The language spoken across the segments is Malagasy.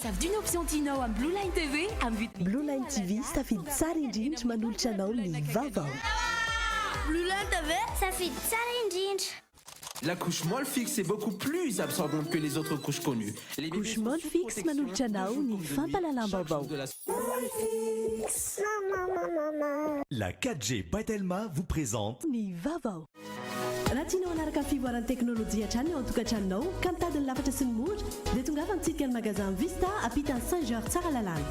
Savy d'une option tinao am Blue Line TV Blue Line TV safidy tsara indrindra manolotra anao ny vaovao. Blue Line TV safidy tsara indrindra. La couche molle fixe est beaucoup plus absorbante que les autres couches connues. Les couche molle fixe manolotra anao ny fampalalam-baovao. La 4G Batelma vous présente ny vaovao. Raha tianao hanaraka ny fivoaran'ny teknôlôjia hatrany ao an-tokantranonao ka mitady ny lafatra sy ny mora dia tongava mitsidika ny magasin Vista ampita ny Saint-Georges tsara lalàna.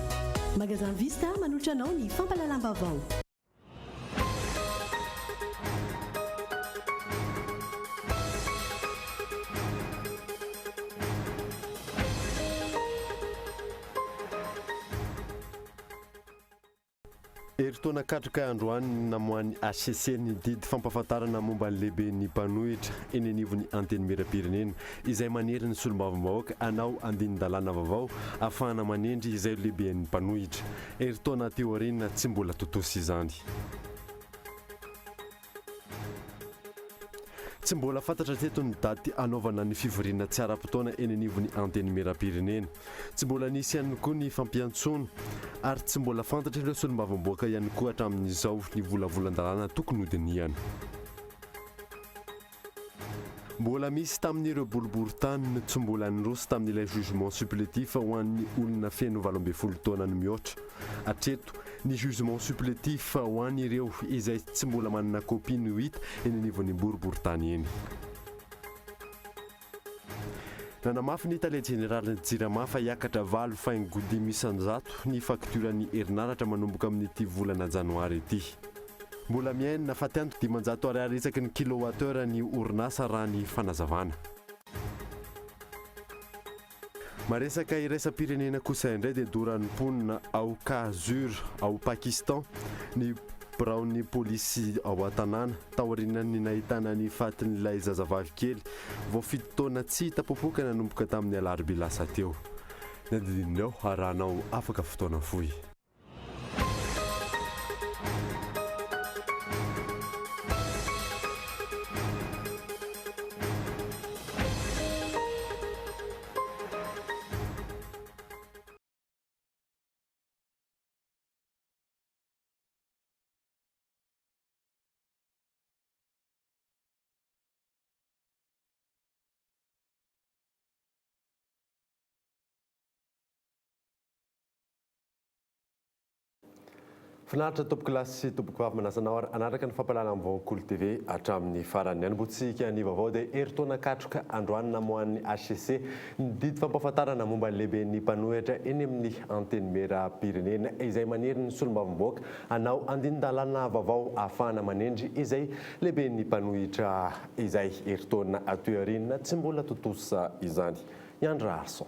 Magasin Vista manolotra anao ny fampalalam-baovao. Eritaona katraka androany namoany HCC ny didy fampahafantarana momba ny lehibe ny mpanohitra eny anivon'ny anteny miram-pirenena izay manery ny solombavambahoaka anao andinin-dalàna vaovao ahafahana manendry izay lehiben'ny mpanohitra. Eritaona teoriana tsy mbola totosa izany. Tsy mbola fantatra teto ny daty anaovana ny fivoriana tsy ara-potoana eny anivon'ny anteny miram-pirenena. Tsy mbola nisy ihany koa ny fampiantsoana ary tsy mbola fantatra ireo solombavamboaka ihany koa hatramin'izao ny volavolan-dalàna tokony hodiniana. Mbola misy tamin'ireo boriboritany tsy mbola nirosy tamin'ilay jugement supplétif ho an'ny olona feno 12 taona ny mihoatra. Hatreto ny jugement supplétif ho an'ireo izay tsy mbola manana kopia ny hita eny anivon'ny boriboritany eny. Nanamafy ny Italia Générale Jirama fa hiakatra 8 faingody misanjato ny fakturan'ny herinaratra manomboka amin'ity volana janoary ity. Mbola miaina fa tianto 500 ariary isaky ny kilowattheure ny orinasa raha ny fanazavana. Maresaka iraisam-pirenena kosa indray dia doran'ny mponina ao Kazur ao Pakistan ny biraon'ny polisy ao an-tanàna taorian'ny nahitana ny fatin'ilay zazavavy kely vao 7 taona tsy hita-popoka nanomboka tamin'ny alarobia lasa teo. Nadidinao arahanao afaka fotoana fohy. Finaritra tompoko lasy sy tompoko vavy manasanao ary anaraka ny fampalalam-baovao Kolo TV hatramin'ny farany. Anombotsika ny vaovao dia eritaona katroka androany namoan'ny HCC ny didy fampahafantarana momba ny lehiben'ny mpanohitra eny amin'ny anteny miram-pirenena izay manery ny solombavambahoaka anao andinin-dalàna vaovao ahafahana manendry izay lehiben'ny mpanohitra izay eritaona atoearinina tsy mbola totosa izany. Nyandra Arson.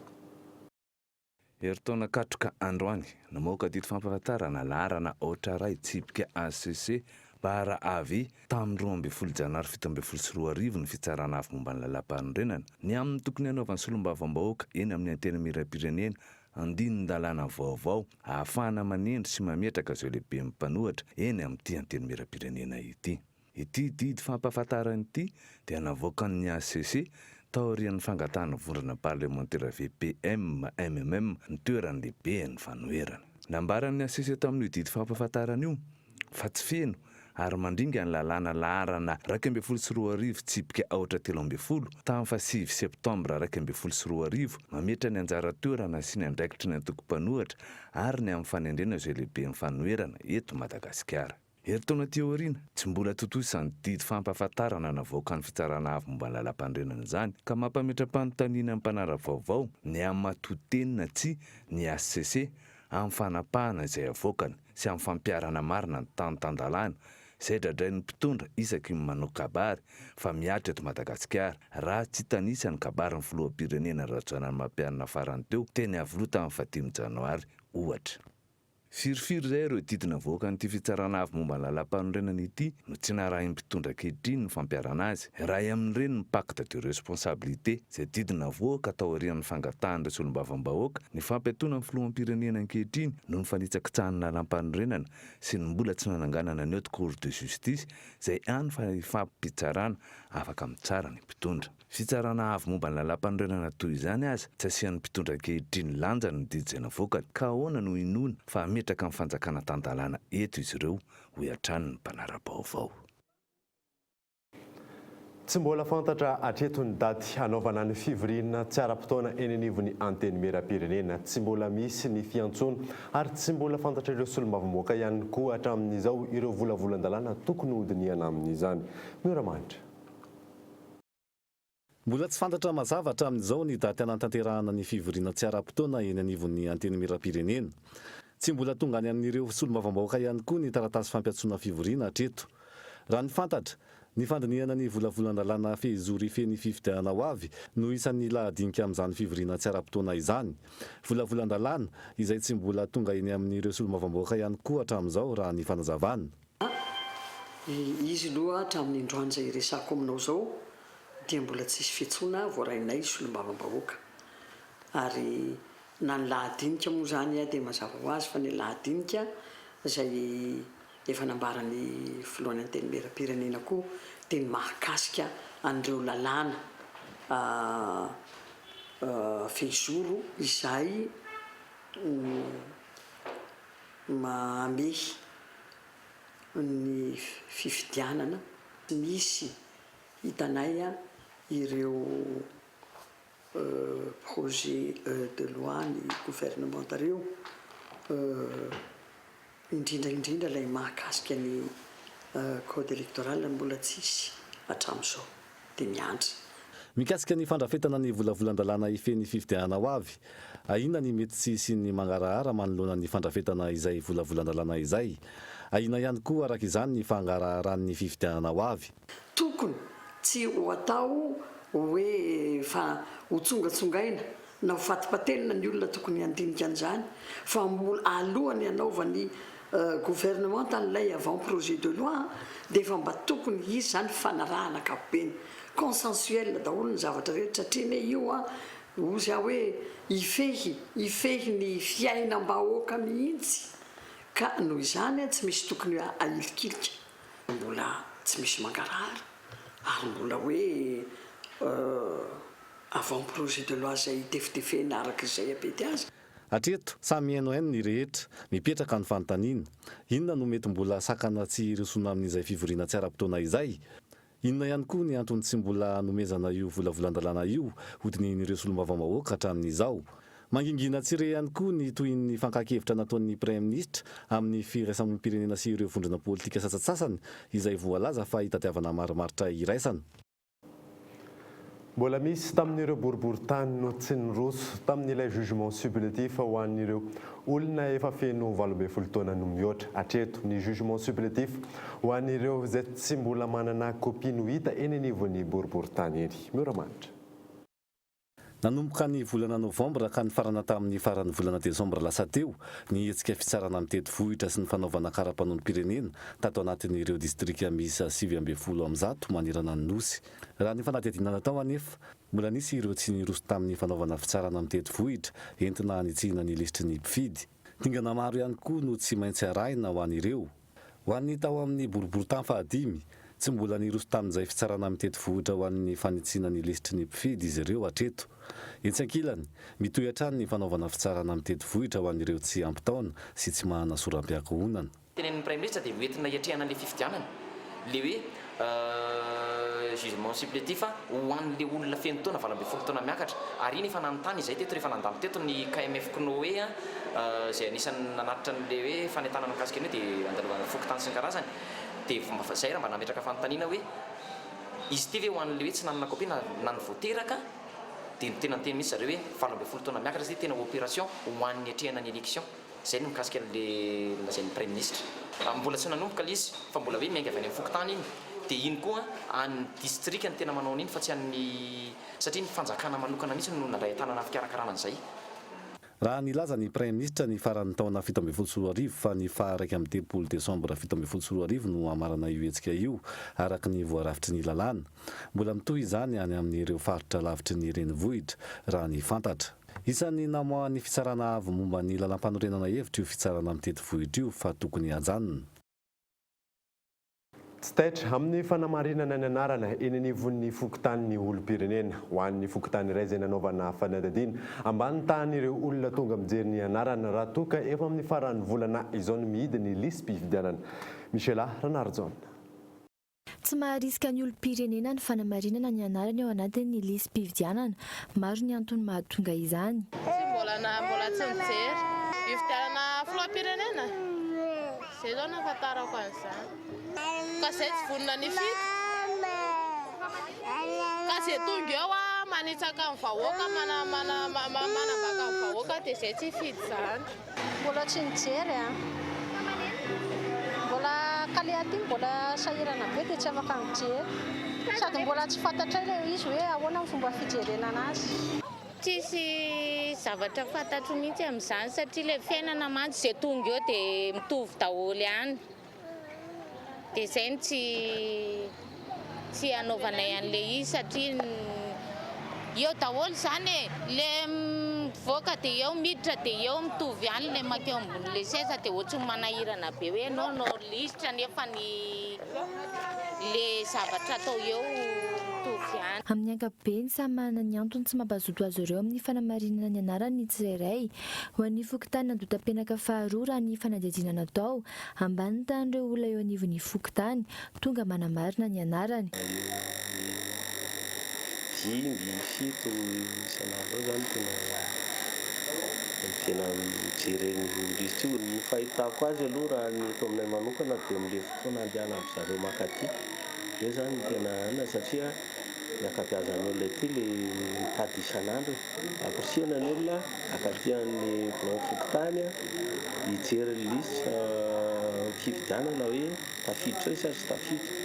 Eritaona katroka androany namoaka didy fampahafantarana laharana ohatra ray tsipika HCC bara avy tamin'ny 12 Janoary 2024 ny fitsarana avy momba ny lalam-panorenana ny amin'ny tokony hanaovan'ny solombavambahoaka eny amin'ny anteny miram-pirenena andinin-dalàna vaovao ahafahana manendry sy mametraka izay lehibe mpanohitra eny amin'ity anteny miram-pirenena ity. Ity didy fampahafantarana ity dia navoakan'ny HCC taorian'ny fangatahana vondrona parlementaire VPM MMM ny toerany lehibe ny fanoherana. Nambaran'ny HCC tamin'io didy fampahafantarana io fa tsy feno ary mandringa ny lalàna laharana 12 tsipika aotra 13 tamin'ny 5 septambra 12 mametra ny anjara toerana sy ny andraikitry ny antoko-mpanohitra ary ny amin'ny fanendrena izay lehibe ny fanoherana eto Madagasikara. Eritaona teoriana tsy mbola totosa ny didy fampahafantarana navoaka ny fitsarana avy momba ny lalam-panorenana izany ka mampametra-panontaniana ny mpanara vaovao ny amin'ny matotenina tsy ny HCC amin'ny fanapahana izay avoakany sy amin'ny fampiarana marina ny tan-tandalàna izay dradrain'ny mpitondra isaky manao kabary fa miatra eto Madagasikara raha tsy tanisa ny kabarin'ny filoham-pirenena Rajoelina Mampianina farany teo teny avy tamin'ny 5 Janoary ohatra. Firifiry zay ireo didy navoaka n'ity fitsarana avy momba ny lalam-panorenana ity no tsy narahin'ny mpitondra ankehitriny ny fampiarana azy. Raha amin'ireny ny pacte de responsabilité izay didy navoaka taorian'ny fangatahana solombavambahoaka ny fampiatoana ny filoham-pirenena ankehitriny no ny fanitsakitsahan'ny lalam-panorenana sy ny mbola tsy nananganana ny haute cour de justice izay any fa fampitsarana afaka mitsara ny mpitondra. fitsarana avy momba ny lalam-panorenana toy izany aza tsy asian'ny mpitondra ankehitriny lanja ny didijena vokany ka ahoana no inoana fa ametraka amin'ny fanjakana tan-dalàna eto izy ireo ho iatrany ny mpanara-baovao. Tsy mbola fantatra hatreto ny daty hanaovana ny fivoriana tsy ara-potoana eny anivon'ny anteny miram-pirenena, tsy mbola misy ny fiantsoana ary tsy mbola fantatra ireo solombavamboaka ihany koa hatramin'izao ireo volavolan-dalàna tokony hodinihana amin'izany. Mioramanitra. Mbola tsy fantatra mazava hatramin'izao ny daty hanatanterahana ny fivoriana tsy ara-potoana eny anivon'ny anteny miram-pirenena. Tsy mbola tonga any amin'ireo solombavamboaka ihany koa ny taratasy fampiantsoana fivoriana hatreto. Raha ny fantatra, ny fandinihana ny volavolan-dalàna fehizory feny fifidiana ho avy no isan'ny lahadinika amin'izany fivoriana tsy ara-potoana izany. Volavolan-dalàna izay tsy mbola tonga eny amin'ireo solombavamboaka ihany koa hatramin'izao raha ny fanazavana. Izy aloha hatramin'ny androany izay resako aminao izao dia mbola tsisy fiantsoana voarainay solombavambahoaka. Ary na ny lahadinika moa izany dia mazava ho azy fa ny lahadinika izay efa nambarany filohan'ny anteny miram-pirenena koa dia ny mahakasika an'ireo lalàna fehizoro izay mamehy ny fifidianana. Misy hitanay ireo projet de loi ny gouvernementareo indrindra ilay mahakasika ny code électoral mbola tsisy hatramin'izao dia miandry. Mikasika ny fandrafetana ny volavolan-dalàna ifeny fifidiana ho avy, ahina ny mety tsisy ny mangarahara manoloana ny fandrafetana izay volavolan-dalàna izay. Ahina ihany koa araka izany ny fangaraharan'ny fifidiana ho avy. Tokony tsy ho atao hoe fa ho tsongatsongaina na ho fatipatelina ny olona tokony handinika an'izany fa mbola alohany hanaovany gouvernement tan'ilay avant projet de loi dia efa mba tokony izy izany fanarahana ankapobeny consensuel daholo ny zavatra rehetra satria io ozy hoe ifehy ny fiainam-bahoaka mihitsy ka noho izany tsy misy tokony ahilikilika, mbola tsy misy mangarahara ary mbola hoe avant projet de loi izay tefitefena araka izay apety azy. Hatreto samy haino haino ny rehetra mipetraka ny fanontaniana. Inona no mety mbola sakana tsy resona amin'izay fivoriana tsy ara-potoana izay? Inona ihany koa ny antony tsy mbola nomezana io volavolan-dalàna io hodin'ireo solombavambahoaka hatramin'izao? Mangingina tsire ihany koa ny toy ny fankakevitra nataon'ny Premier Ministra amin'ny firaisampirenena sy ireo vondrona politika sasatsasany izay voalaza fa hitadiavana marimaritra iraisana. Mbola misy tamin'ireo boriboritany no tsy niroso tamin'ilay jugement supplétif ho an'ireo olona efa feno 12 taona no mihoatra. Hatreto ny jugement supplétif ho an'ireo izay tsy mbola manana kopia no hita eny anivon'ny boriboritany eny. Mioramanitra. Nanomboka ny volana novambra ka ny farana tamin'ny faran'ny volana desambra lasa teo ny hetsika fitsarana amin'ny teti-vohitra sy ny fanaovana karapanondrom-pirenena tato anatin'ireo distrika misy 710 manirana ny nosy. Raha ny fanadihadiana natao anefa mbola nisy ireo tsy niroso tamin'ny fanaovana fitsarana amin'ny teti-vohitra entina hanitsihana ny lisitry ny mpifidy. Dingana maro ihany koa no tsy maintsy arahina ho an'ireo. Ho an'ny tao amin'ny boriboritany fahadimy tsy mbola niroso tamin'izay fitsarana amin'ny teti-vohitra ho an'ny fanitsihana ny lisitry ny mpifidy izy ireo hatreto. Etsy ankilany mitohy hatrany ny fanaovana fitsarana amin'ny teti-vohitra ho an'ireo tsy ampy-taona sy tsy manana soram-piankohonana. Tenen'ny Premier Ministre dia hoentina hiatrehana ilay fifidianana le hoe jugement supplétif ho an'ilay olona feno taona 12 taona miakatra ary iny efa nanontany izay teto rehefa nandalo teto ny KMF Knoe izay anisan'ny nanatitra n'ilay hoe fanentanana mikasika ny hoe dia andalovana fokotany sy ny karazany dia izay raha mba nametraka fanontaniana hoe izy ty ve ho an'ilay hoe tsy nanana kopia na ny voateraka dia ny tena teny mihitsy zareo hoe 12 taona miakatra izay tena opération ho an'ny hatrehana ny élection. Izay no mikasika le lazain'ny Premier Ministre. Mbola tsy nanomboka ilay izy fa mbola hoe miainga avy any amin'ny fokotany iny dia iny koa any distrika ny tena manao an'iny fa tsy an'ny satria ny fanjakana manokana mihitsy no nandray tanana fikarakarana an'izay. Raha nilaza ny Premier Ministra ny faran'ny taona 17 fa ny faha 1 desambra 17 no amarana io hetsika io araka ny voarafitry ny lalàna. Mbola mitohy izany any amin'ireo faritra lavitry ny renivohitra raha ny fantatra. Isan'ny namoahan'ny fitsarana avy momba ny lalam-panorenana hevitra io fitsarana amin'ny teti-vohitra io fa tokony hajanona. Stage amin'ny fanamarinana ny anarana eny anivon'ny fokotanin'ny olom-pirenena ho an'ny fokotany iray izay nanaovana fanadadiana ambany tahan'ireo olona tonga mijery ny anarana raha toka efa amin'ny faran'ny volana izao ny mihidy ny lisam-pifidianana. Michela Ranarjon. Tsy maharisika ny olom-pirenena ny fanamarinana ny anarany ao anatin'ny lisam-pifidianana. Maro ny antony mahatonga izany. Mbola tsy mijery fifidianana filoham-pirenena. Izay zao nahafantarako an'izany. Ka izay tsy vonona ny fito. Ka izay tonga eo manitsaka ny vahoaka, manabaka ny vahoaka dia izay tsy fidy izany. Mbola tsy mijery mbola kale aty mbola sahirana be dia tsy afaka mijery. Sady mbola tsy fantatra ilay izy hoe ahoana ny fomba fijerenana azy. Tsisy zavatra fantatro mihitsy amin'izany satria ilay fiainana mantsy izay tonga eo dia mitovy daholo ihany. Dia izay ny tsy hanaovanay an'ilay izy satria eo daholo izany ilay mivoaka dia eo miditra dia eo mitovy ihany ilay makeo ambonin'ilay seza dia ohatran'ny manahirana be hoe no lisitra nefa ilay zavatra atao eo mitovy ihany. Amin'ny ankapobeny samy manana ny antony tsy mampazoto azy ireo amin'ny fanamarinana ny anarany ny tsirairay. Ho an'ny fokotany nandotam-penaka faharoa raha ny fanadihadiana natao ambany tahan'ireo olona eo anivon'ny fokotany tonga manamarina ny anarany. Dimy, fito isan'andro zany tena mijery ny lisitra io. Ny fahitako azy aloha raha ny eto aminay manokana dia amin'ilay fotoana andehanana amin'ny zareo makaty. Io zany tena anona satria ny akabeazan'ny olona ity ilay mitady isan'andro. Ampirisihana ny olona akaty-an'ny fokotany hijery ny lisitra fifidianana hoe tafiditra eo isa tsy tafiditra.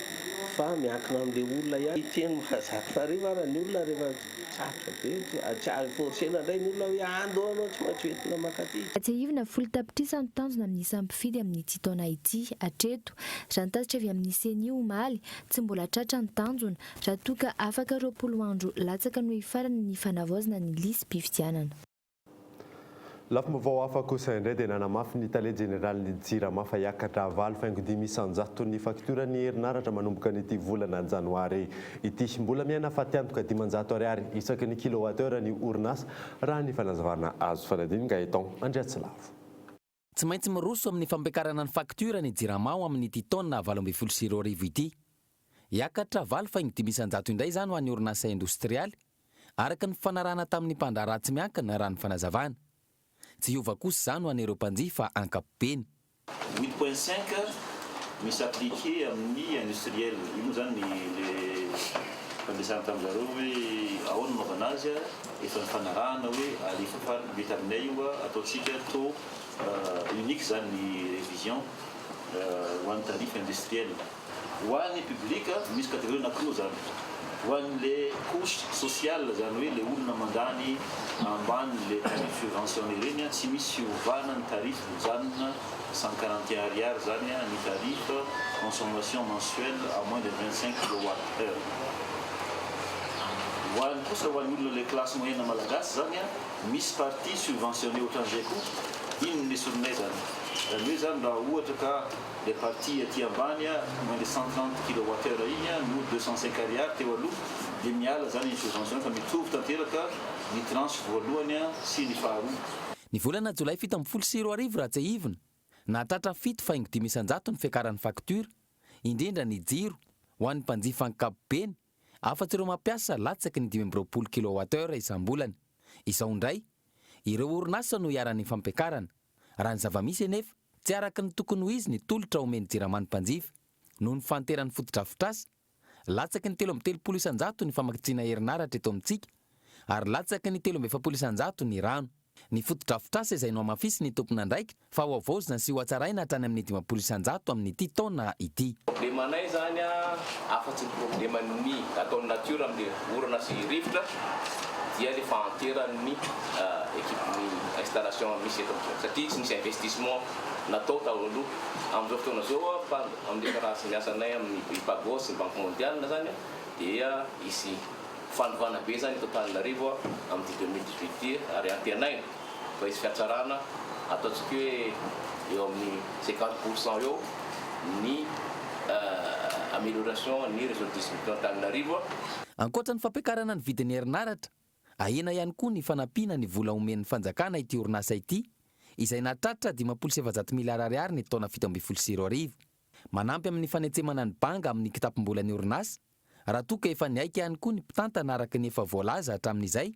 Fa miankina amin'ilay olona ihany teny mahazaka fareva raha ny olona rehefa tsarotra be forsena indray ny olona hoe ando anao tsy maintsy entina makaty. Atsiahivina folo tapitrisa ny tanjona amin'ny isam-pifidy amin'ity taona ity hatreto. Raha nitatitra avy amin'ny seny omaly tsy mbola tratra ny tanjona raha toka afaka 20 andro latsaka no hifarana ny fanavaozana ny lisam-pifidianana. Lafim-baovao hafa kosa indray dia nanamafy ny tale jeneraly Jirama fa hiakatra valo faingo 500 ny faktura ny herinaratra manomboka nyity volana janoary ity. Mbola miaina fatiantoka 500 ariary isaky ny kilowattheure ny orinasa raha ny fanazavana azo fanadiny Gaeton Andriatsilavo. Tsy maintsy miroso amin'ny fampiakarana ny faktura ny Jirama ao amin'ity taona 2024 ity. Hiakatra valo faingo 500 indray izany ho an'ny orinasa industrialy araka ny fanarahana tamin'ny mpandraharaha tsy miankina raha ny fanazavana. Tsy hiova kosa izany ho an'ireo mpanjifa ankapobeny. 8.5 misy appliqué amin'ny industriel. Io moa zany le fampiasana tamin'izareo hoe ahoana naovana azy efa ny fanarahana hoe alefa mety aminay io ataontsika taux unique zany ny révision ho an'ny tarif industriel. Ho an'ny public misy catégorie anankiroa zany. Ho an'le couche sociale zany hoe le olona mandany ambany le tarif subventionné reny tsy misy fiovana ny tarif mijanona 141 ariary zany ny tarif consommation mensuelle à moins de 25 kWh. Ho an'ny kosa ho an'ny olona le classe moyenne malagasy zany misy partie subventionné ohatran'izay koa iny nesorinay zany. Zany hoe zany raha ohatra ka le partie aty ambany moins de 130 kWh iny no 205 ariary teo aloha dia miala zany ny subvention fa mitovy tanteraka ny tranche voalohany sy ny faharoa. Ny volana Jolay 7/24 raha tsy ahivina nahatratra 7.500 ny fiakaran'ny faktura indrindra ny jiro ho an'ny mpanjifa ankapobeny afa-tsy ireo mampiasa latsaky ny 520 kWh isam-bolana. Izao indray ireo orinasa no hiarany fampiakarana raha ny zava-misy anefa tsy araka ny tokony ho izy ny tolotra omeny Jirama ny mpanjifa noho ny fanteran'ny fotodrafitrasa latsaky ny 3.700 ny famakitsiana herinaratra eto amintsika ary latsaky ny 3.700 ny rano. Ny fotodrafitrasa izay no amafisy ny tompona andraika fa ho avaozina sy ho atsaraina hatrany amin'ny 5.700 amin'ity taona ity. Problemanay zany afa-tsy ny probleman'ny ataon'ny natiora amin'le orana sy rivotra dia le fanteran'ny équipe installation misy eto satria tsy misy investissement natao taloha amin'izao fotoana zao amin'le karaha miasanay amin'ny Pagos sy Banque mondiale zany dia isy fandovana be zany totalin'arivo amin'ny 2018 ary antenaina fa isy fiatsarana ataontsika hoe eo amin'ny 50% eo ny amélioration ny réseau distributeur Antananarivo. Ankoatra ny fampiakarana ny vidin'ny herinaratra, ahena ihany koa ny fanampiana ny vola omen'ny fanjakana ity orinasa ity, izay nahatratra 570 miliara ariary ny taona 2024. Manampy amin'ny fanetsemana ny banga amin'ny kitapom-bolan'ny orinasa, raha toa ka efa niaika ihany koa ny mpitantana araka ny efa voalaza hatramin'izay,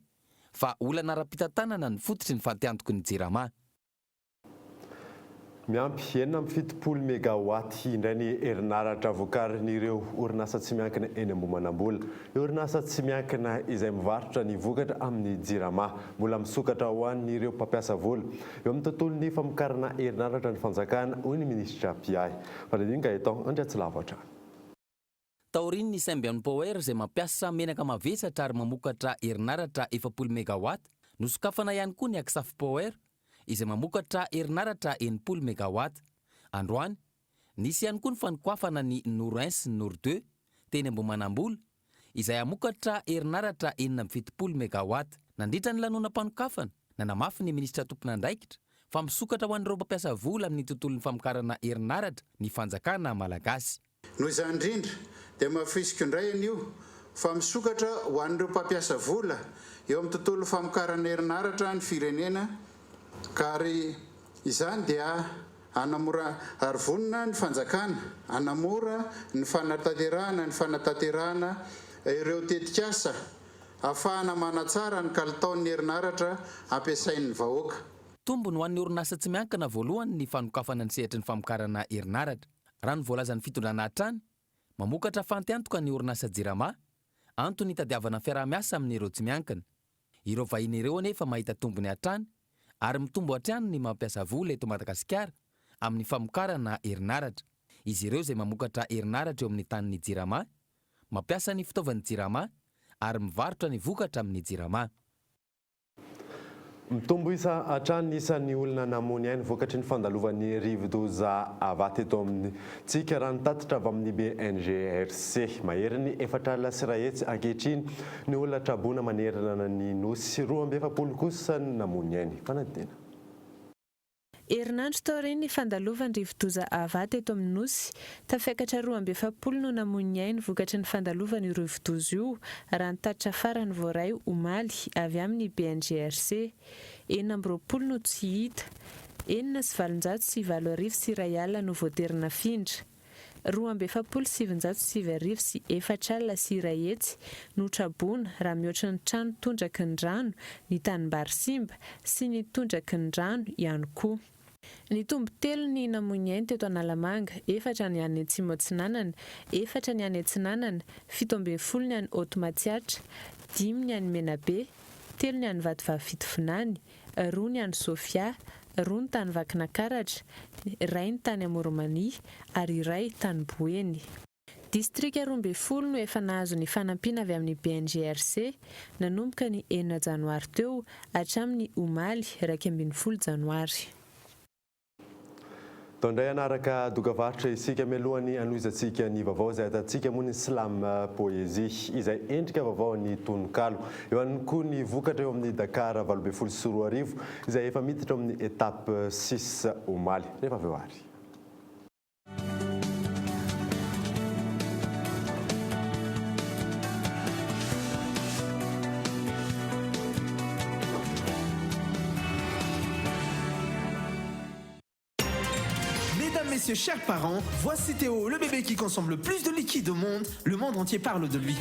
fa olana ara-pitantanana ny fototry ny fanteantoko ny jirama. Miampy 770 mégawatt indray ny herinaratra vokarin'ireo orinasa tsy miankina eny Ambohimanambola. Orinasa tsy miankina izay mivarotra ny vokatra amin'ny jirama mbola misokatra ho an'ireo mpampiasa vola. Eo amin'ny tontolon'ny famokarana herinaratra ny fanjakana, hoy ny ministra Piahy. Fanadinga eto Andriatsilavatra. Taoriny ny Symbian Power izay mampiasa menaka mavesatra ary mamokatra herinaratra 70 mégawatt, nosokafana ihany koa ny Aksaf Power izay mamokatra herinaratra 80 mégawatt. Androany, nisy ihany koa ny fanokoafana ny Nour 1 sy Nour 2 teny Ambohimanambola izay amokatra herinaratra 770 mégawatt. Nandritra ny lanonam-panokafana, nanamafy ny ministra tompon'andraikitra fa misokatra ho an'ireo mpampiasa vola amin'ny tontolon'ny famokarana herinaratra ny fanjakana malagasy. Noho izany indrindra dia mafisiko indray anio fa misokatra ho an'ireo mpampiasa vola eo amin'ny tontolon'ny famokarana herinaratra ny firenena, ka ary izany dia anamora arivonina ny fanjakana, anamora ny fanatanterahana ireo tetikasa, ahafahana manatsara ny kalitaon'ny herinaratra ampiasain'ny vahoaka. Tombony ho an'ny orinasa tsy miankina voalohany ny fanokafana ny sehatry ny famokarana herinaratra. Raha ny voalazan'ny fitondrana hatrany, mamokatra fanteantoka ny orinasa jirama, antony tadiavana fiarahamiasa amin'ireo tsy miankina. Ireo vahiny ireo anefa mahita tombony hatrany ary mitombo hatrany ny mampiasa vola eto Madagasikara amin'ny famokarana herinaratra. Izy ireo izay mamokatra herinaratra eo amin'ny tanin'ny jirama, mampiasa ny fitaovan'ny jirama ary mivarotra ny vokatra amin'ny jirama. Mitombo isa hatrany isan'ny olona namony ainy vokatry ny fandalovan'ny rivo-doza avaty eto amin'ny tsika raha nitatitra avy amin'ny BNGRC. Mahery ny 4 alina sy 1 hetsy ankehitriny ny olona trabona manerana ny nosy 240 kosa ny namony ainy. Fanadina. Herinandro taoriny ny fandalovan'ny rivo-doza avaty eto amin'ny nosy, tafekatra 240 no namony ainy vokatry ny fandalovan'ny rivo-doza io raha nitatitra farany voaray omaly avy amin'ny BNGRC. 420 no tsy hita, 4,740 sy 1 alina no voaterina findra. 2,740 sy 4 alina sy 1 hetsy no trabona raha mihoatra ny trano tondraky ny rano, ny tanimbary simba sy ny tondraky ny rano ihany koa. Ny tombo telo ny namony ainy teto Analamanga, 4 ny any Atsimo Atsinanana, 4 ny any Atsinanana, 17 ny any Otomatiatra, 5 ny any Menabe, 3 ny any Vatovavy-Fitovinany, 2 ny any Sofia, 2 ny tany Vakinakaratra, 1 ny tany Amoromania ary 1 tany Boeny. Distrika 12 no efa nahazo ny fanampiana avy amin'ny BNGRC nanomboka ny 4 janoary teo hatramin'ny omaly 12 janoary. Tondray anaraka dokavarotra isika mialohan'ny anoizantsika ny vaovao izay atantsika moa ny slam poésie izay endrika vaovao ny tononkalo. Eo ihany koa ny vokatra eo amin'ny Dakar 24 izay efa miditra amin'ny étape 6 omaly. Rehefa avy eo ary. Messieurs, chaque parent, voici Théo, le bébé qui consomme le plus de liquide au monde. Le monde entier parle de lui.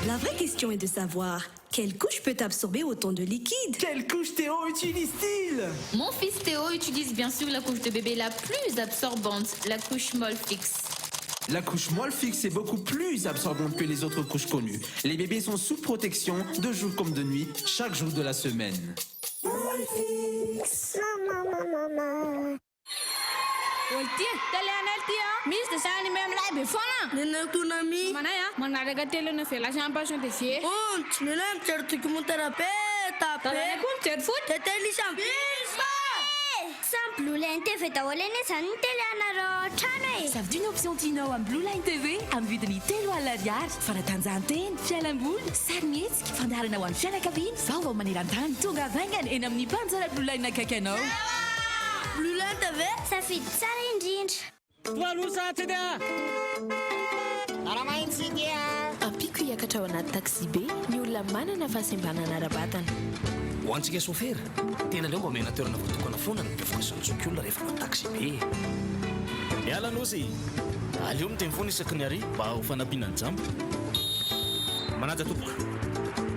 La vraie question est de savoir, quelle couche peut absorber autant de liquide? Quelle couche Théo utilise-t-il? Mon fils Théo utilise bien sûr la couche de bébé la plus absorbante, la couche molle fixe. La couche molle fixe est beaucoup plus absorbante que les autres couches connues. Les bébés sont sous protection de jour comme de nuit, chaque jour de la semaine. Molle fixe. Maman. Tia, Talianeltia, Miss the Sani Mem Libe Fona, Nentunami, Manaya, Manaraga Telena Felasham Passion de Sie, und Nilam Tertucumoterapeta, Concert Foot, Telisam, Sans Blue Line TV, Tawalene San Teleanaro Channel. Ça veut dire une option Tino en Blue Line TV, en vidéo telo alariar, fara tanzanten, fialamboul, sarmietsk, fandarana wan fiala kabin, salvo manirantan, tunga vangan, en amni panzara Blue Line na kakano. Blue Line TV, ça fait ça l'indinge. Toi, nous, ça, ampiko hiakatra ao anaty taxi be ny olona manana fahasembanana ara-batana ho antsika sofera tena leo mba omena toerana voatokana foana ny mpivoka sy nitsoky olona rehefa na taxi be miala nosy aleo miteny foana isaky ny ary mba ho fanampiana ny jambo manaja tompoka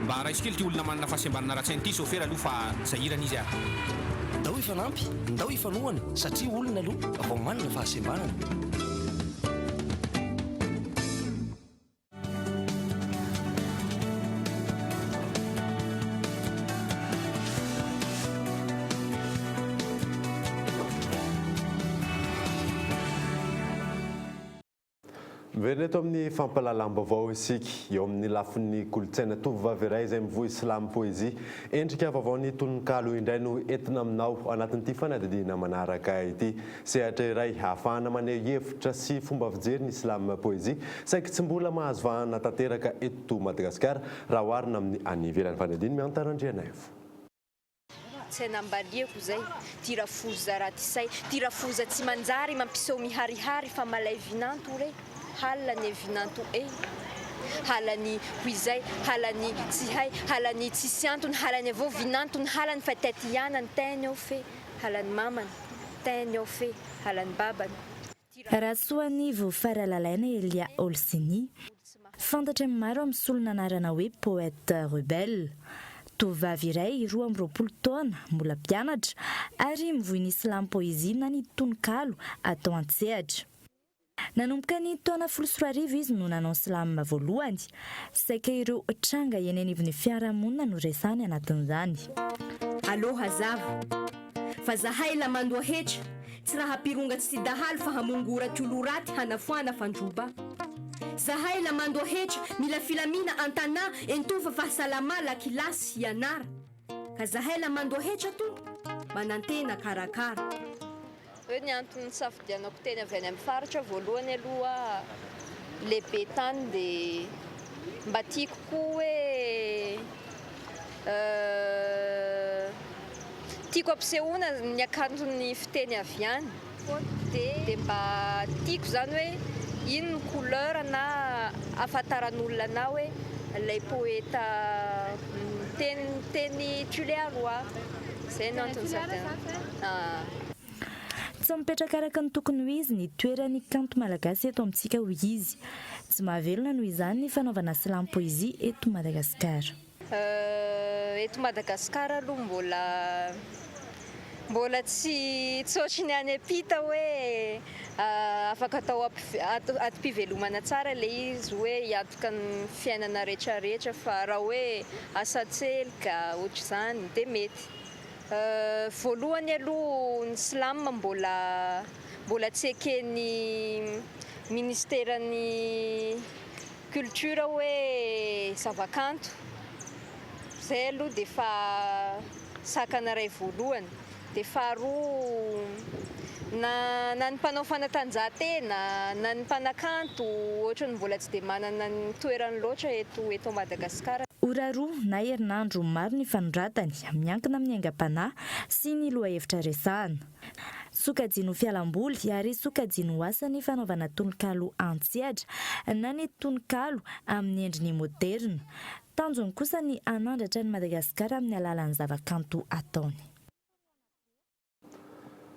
mba raisokely ty olona manana fahasembanana ra-tsainy ity sofera aloha fa sahirana izy ary ndao ifanampy ndao ifanohana satria olona aloha vao manana fahasembanana Verina eto amin'ny fampalalam-baovao isika eo amin'ny lafin'ny kolontsaina tovovavy iray izay mivohy slam poezia endrika vaovaon'ny tononkalo indray no entina aminao anatin'ity fanadidina manaraka ity sehatra iray ahafahana maneho hevitra sy fomba fijery ny slam poezia saingy tsy mbola mahazo vahana tanteraka eto Madagasikara raha oharina amin'ny any ivelan'ny fanadidiny miantarandrianaevo. Tsenambaliako zay tirafoza ratisay tirafoza tsy manjary mampiseho miharihary fa malay vinanto re halany vinanto halany hoizay halany tsy hay halany tsisy antony halany avao vinantony halany fa tetianany teny ao fe halany mamany teny ao fe halany babany. Rasoany voafaralalaina Elia Olsini fantatra maro amin'ny solona anarana hoe poète rebelle. Tovovavy iray 12 taona mbola mpianatra ary mivohy ny slam poezia na ny tononkalo atao an-tsehatra. Nanomboka ny taona 14 izy no nanao slam voalohany saika ireo tranga eny anivon'ny fiarahamonina no resany anatin'izany. Aloha zavo fa zahay la mandoa hetra tsy raha pironga tsy dahalo fa hamongora toloraty hanafoana fandroba. Zahay la mandoa hetra mila filamina antana entova fahasalama la kilasy ianara ka zahay la mandoa hetra to manantena karakara. Eo ny antony safidianako teny avy any amin'ny faritra voalohany aloha lehibe tany dia mba tiako koa hoe tiako ampisehoana ny akanton'ny fiteny avy any dia mba tiako zany hoe ino ny couleur na afantaran'olona na hoe ilay poeta teny Tuléaroa zay no antony safidianako. Tsy mipetraka araka ny tokony ho izy ny toerany kanto malagasy eto amintsika ho izy. Tsy mahavelona noho izany ny fanaovana slam poezia eto Madagasikara. Eto Madagasikara aloha mbola tsy ohatry ny any ampita hoe afaka atao atom-pivelomana tsara ilay izy hoe hiatoka ny fiainana rehetrarehetra fa raha hoe asa tselika ohatr'izany dia mety. Voalohany aloha ny slam mbola tsy eken'ny ministeran'ny culture hoe zavakanto zay aloha dia fa sakana ray voalohany dia faharoa na ny mpanao fanatanjahantena na ny mpanakanto ohatra ny mbola tsy dia manana ny toerany loatra eto Madagasikara. Ora roa na herinandro maro ny fanondratany miankina amin'ny aingam-panahy sy ny lohahevitra resahana. Sokajiano fialamboly ary sokajiano asa ny fanaovana tononkalo an-tsehatra na ny tononkalo amin'ny endriny moderna. Tanjony kosa ny anandratra ny Madagasikara amin'ny alalan'ny zavakanto ataony.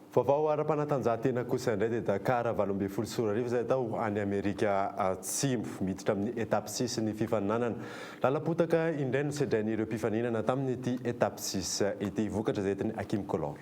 Vaovao ara-panatanjahantena kosa indray dia Dakar 12 Sorarivo izay tao any Amerika Atsimo miditra amin'ny etape 6 ny fifaninanana. Lalapotaka indray no sedrain'ireo mpifaninana tamin'ity etape 6 ity vokatra izay teny Hakim Kolor.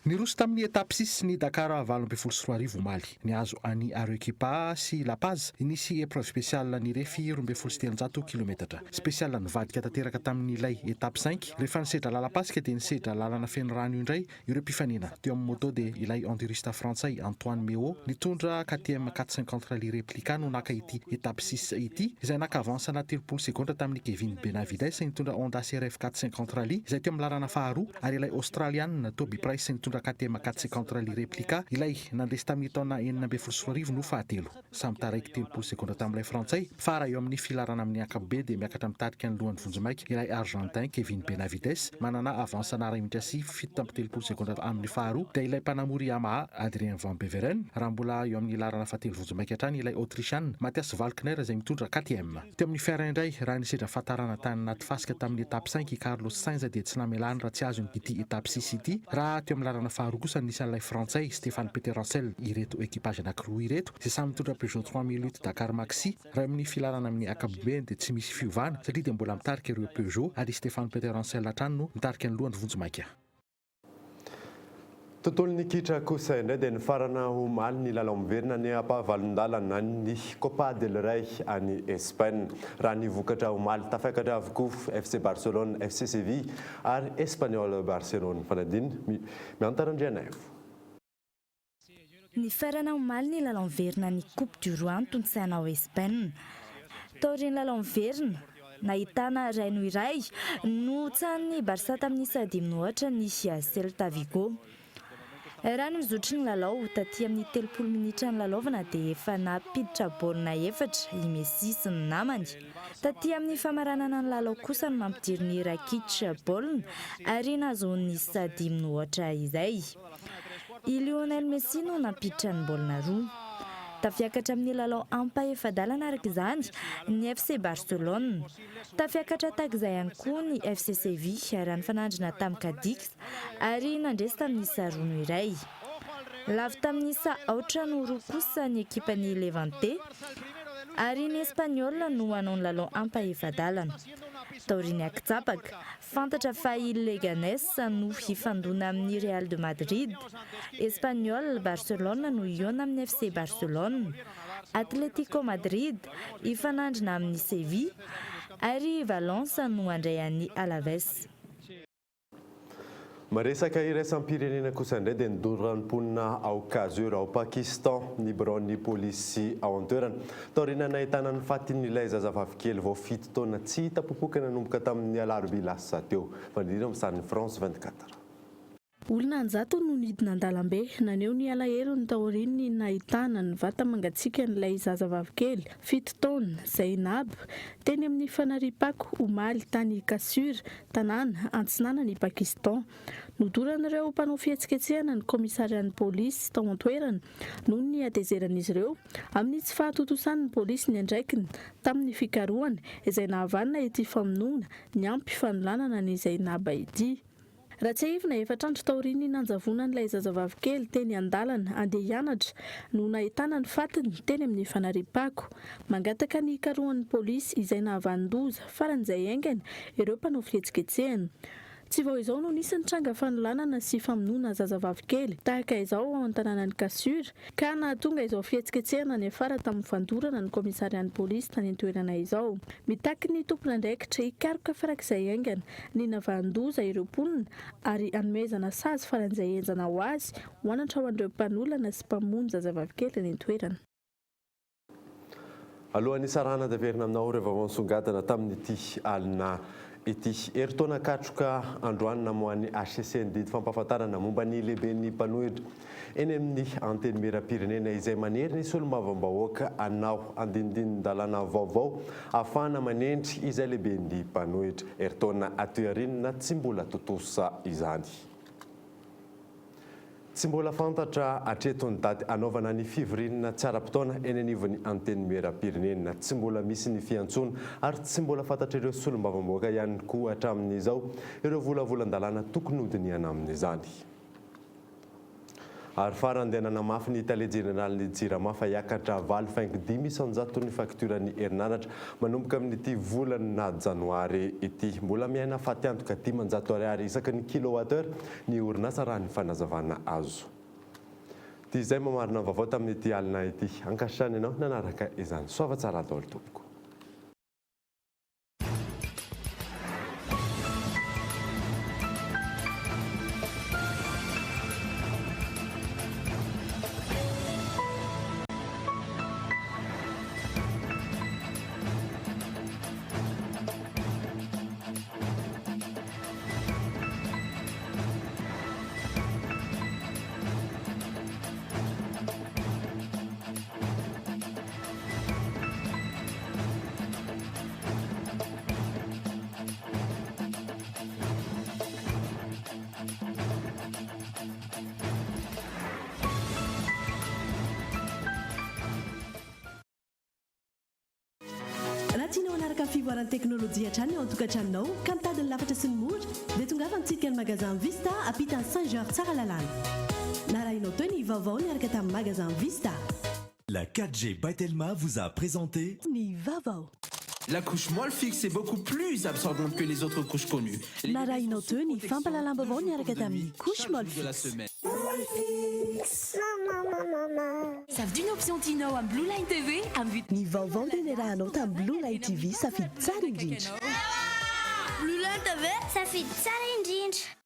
Niroso tamin'ny etape 6 ny Dakar 12 Sorarivo Maly. Niazo any Arequipa sy La Paz nisy épreuve spéciale ny refy 2700 km. Spéciale nivadika tanteraka tamin'ilay etape 5 rehefa nisedra lalapasika dia nisedra lalana feno rano indray ireo mpifanina. Teo amin'ny moto dia ilay enduriste frantsay Antoine Meo nitondra KTM 450 rally réplica no naka ity etape 6 ity izay naka avance na 30 sekonda tamin'ny Kevin Benavides nitondra Honda CRF 450 rally izay teo amin'ny lalana faharoa ary ilay Australiana Toby Price nitondra mitondra KTM 450 rally réplica ilay nandresy tamin'ny taona 9 no fahatelo samy taraiky 3 sekondra tamin'ilay frantsay fa raha eo amin'ny filarana amin'ny akapobe dia miakatra mitarika ny lohan'ny vonjimaika ilay argentin Kevin Benavides manana avance anara mitrasy 7 sekondra amin'ny faharoa dia ilay mpanamory Yamaha Adrien Van Beveren raha mbola eo amin'ny larana fahatelo vonjimaika hatrany ilay Autrichian Matthias Valkner izay mitondra KTM. Teo amin'ny fiara indray raha nisedra fahatarana tany anaty fasika tamin'ny etape 5 Carlos Sainz dia tsy namelany raha tsy azo ity etape 6 ity raha teo amin'ny larana faharoa kosa nisan'ilay frantsay Stéphane Peterhansel ireto ekipage anankiroa ireto izay samy mitondra Peugeot 3008 Dakar Maxi raha amin'ny filarana amin'ny akapobe dia tsy misy fiovana satria dia mbola mitarika ireo Peugeot ary Stéphane Peterhansel hatrany no mitarika ny lohany vonjimaika. Tontolo ny kitra kosa indray dia nifarana omaly ny lalao miverina ny ampahavalon-dalana ny Copa del Rey any Espagne raha nivokatra omaly tafiakatra avokoa FC Barcelone, FC Séville ary Espanyol Barcelone fanadiny miantarandrianaivo. Nifarana omaly ny lalao miverina ny Coupe du Roi tontosaina ao Espagne. Taoriny lalao miverina nahitana raino iray no tsan'ny Barça tamin'ny 7 ny Celta Vigo. Raha ny mizotry ny lalao taty amin'ny 30 minitra ny lalaovana dia efa napiditra baolina 4 i Messi sy ny namany. Taty amin'ny famaranana ny lalao kosa no mampidiry ny Rakitic baolina ary nahazoany 7 izay. I Lionel Messi no nampiditra ny baolina 2. Tafiakatra amin'ny lalao ampahefadalana araka izany ny FC Barcelone. Tafiakatra tahak'izay ihany koa ny FC Séville raha ny fanandrina tamin'ny Cadix ary nandresy tamin'ny roa iray. Lavo tamin'ny 4-0 kosa ny ekipan'ny Levante ary ny Espanyol no hanao ny lalao ampahefadalana. Taoriny akitsapaka fantatra fa i Leganés no hifandona amin'ny Real de Madrid. Espanyol Barcelone no iona amin'ny FC Barcelone. Atletico Madrid ifanandrina amin'ny Séville ary Valence no handray an'ny Alaves. Maresaka iraisam-pirenena kosa indray dia nidoro mponina ao Kazur ao Pakistan ny biron'ny polisy ao an-toerana. Taorina nahitana ny fatin'ilay zazavavy kely vao 7 taona tsy hita-popoka nanomboka tamin'ny alarobia lasa teo. Fandirina amin'ny France 24. Olona anjato no nidina an-dalambe naneo ny alahelo ny taoriny nahitana ny vata mangatsiaka n'ilay zazavavy kely 7 taona Zainab teny amin'ny fanaripako omaly tany Kasur tanàna antsinanany Pakistan. Nodoran'ireo mpanao fihetsiketsehana ny komissarian'ny polisy tao an-toerana noho ny atezeran'izy ireo amin'ny tsy fahatotosan'ny polisy ny andraikiny tamin'ny fikarohana izay nahavanina ity famonoana ny ampy fanolanana ny Zainab ity. Raha tsy haivina efatrandro taoriny nanjavona n'ilay zazavavy kely teny an-dalana andeha hianatra no nahitana ny fatiny teny amin'ny fanaripako. Mangataka ny karohan'ny polisy izay nahavandoza faran'izay aingana ireo mpanao fihetsiketsehana. Tsy vao izao no nisy ny tranga fanolanana sy famonoana zazavavy kely tahaka izao ao an-tanànan'ny Kasur ka nahatonga izao fihetsiketsehana ny afara tamin'ny fandorana ny komissarian'ny polisy tany an-toerana izao. Mitaky ny tompon'andraikitra hikaroka farak'izay aingana ny navandoza ireo mponina ary hanomezana sazy faran'izay enjana ho azy ho anatra ho an'ireo mpanolana sy mpamono zazavavy kely any an-toerana. Alohan'ny sarana daverina aminao rehefa voasongadana tamin'ity alina ity eritaona katroka androany namohan'ny HCC ndidy fampahafantarana momba ny lehiben'ny mpanohitra eny amin'ny anteny mera-pirenena izay manery ny solombavambahoaka anao andinidinin-dalàna vaovao ahafahana manendry izay lehiben'ny mpanohitra. Eritaona atoarinina tsy mbola totosa izany. Tsy mbola fantatra hatretony daty anaovana ny fivorinana tsara-potoana eny anivon'ny anteny mera-pirenena. Tsy mbola misy ny fiantsoana ary tsy mbola fantatra ireo solombavambahoaka ihany koa hatramin'izao ireo volavolan-dalàna tokony hodiniana amin'izany. Ary farandehanana mafy ny Italia Générale Jirama fa hiakatra 8,500 ny fakturan'ny herinaratra manomboka amin'ity volana janoary ity. Mbola miaina fatiantoka 10,000 ariary isaky ny kilowattheure ny orinasa raha ny fanazavana azo. Ty izay mamarina ny vaovao tamin'ity alina ity. Ankasitrany ianao nanaraka izany. Soava tsara daholo tompoko. raha tianao anaraka fivoaran'ny teknôlôjia hatrany ao an-tokantranonao ka mitadiny lafatra sy ny mora dia tongava mitsidika ny magasin Vista ampitany Saint-Georges tsara lalàna na raha inao teo ny vaovao niaraka tamin'ny magasin Vista. La 4G by Telma vous a présenté Nivavao. La couche molle fixe est beaucoup plus absorbante que les autres couches connues. Na raha inao teo ny fampalalambavao niaraka tamin'ny couche molle de la fixe. semaine. Safidy ny option tianao amin'ny Blue Line TV amin'ny vidiny Ny vaovao dia ny rahanao tamin'ny Blue Line TV safidy tsara indrindra. Blue Line TV safidy tsara indrindra.